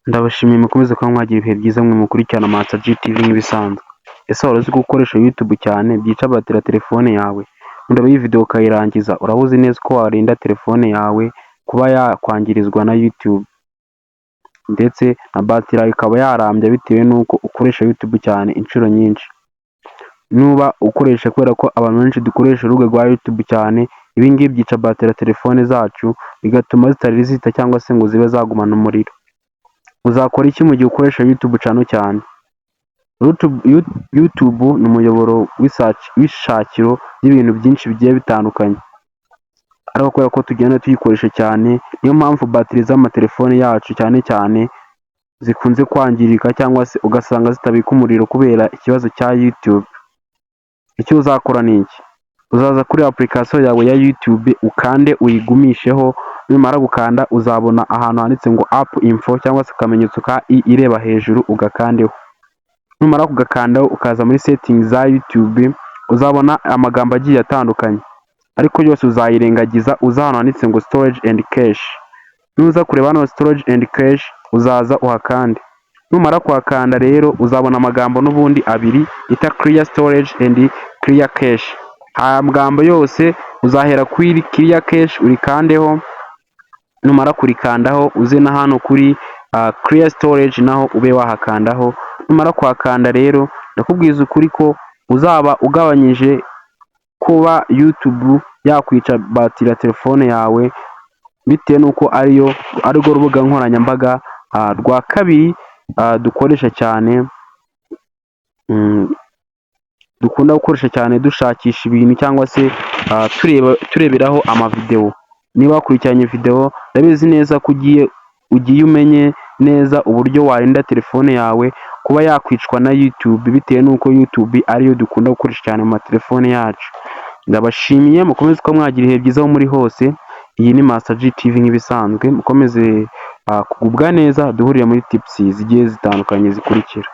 Ndabashimiye mukomeze kuba mwagira ibihe byiza mwe mukurikirana Master G TV nk'ibisanzwe. Ese wari uzi ko gukoresha YouTube cyane byica batiri ya telefone yawe? Ndaba iyi video ukayirangiza, uraba uzi neza ko warinda telefone yawe kuba yakwangirizwa na YouTube, ndetse na batiri yawe ikaba yarambya bitewe n'uko ukoresha YouTube cyane inshuro nyinshi. Nuba ukoresha kubera ko abantu benshi dukoresha urubuga rwa YouTube cyane, ibi ngibi byica batiri ya telefone zacu, bigatuma zitari zita cyangwa se ngo zibe zagumana umuriro. Uzakora iki mu gihe ukoresha YouTube cyane? YouTube ni umuyoboro w'ishakiro ry'ibintu byinshi bigiye bitandukanye, ariko kubera ko tugenda tuyikoresha cyane, niyo mpamvu batiri z'amatelefone yacu cyane cyane zikunze kwangirika cyangwa se ugasanga zitabika umuriro kubera ikibazo cya YouTube. Icyo uzakora ni iki: uzaza kuri application yawe ya YouTube ukande uyigumisheho, nimara gukanda uzabona ahantu handitse ngo app info cyangwa se akamenyetso ka i ireba hejuru, ugakandeho. Numara kugakandaho ukaza muri settings za YouTube, uzabona amagambo agiye atandukanye, ariko yose uzayirengagiza, uza ahantu handitse ngo storage and cache. Nuza kureba hano storage and cache uzaza uhakande. Numara kuhakanda rero uzabona amagambo n'ubundi abiri ita clear storage and clear cache. Aya magambo yose uzahera kuri clear cache urikandeho, numara kurikandaho uze na hano kuri clear storage naho ube wahakandaho. Numara kuhakanda rero ndakubwiza ukuri ko uzaba ugabanyije kuba YouTube yakwica batiri ya telefone yawe, bitewe n'uko arirwo rubuga nkoranyambaga rwa kabiri dukoresha cyane, dukunda gukoresha cyane dushakisha ibintu cyangwa se tureberaho amavideo. Niba wakurikiranye video ndabizi neza ko ugiye umenye neza uburyo warinda telefone yawe kuba yakwicwa na YouTube, bitewe n'uko YouTube ariyo dukunda gukoresha cyane mu matelefone yacu. Ndabashimiye, mukomeze kuba mwagira ibihe byiza aho muri hose. Iyi ni Master G TV nk'ibisanzwe, mukomeze kugubwa neza, duhurire muri tips zigiye zitandukanye zikurikira.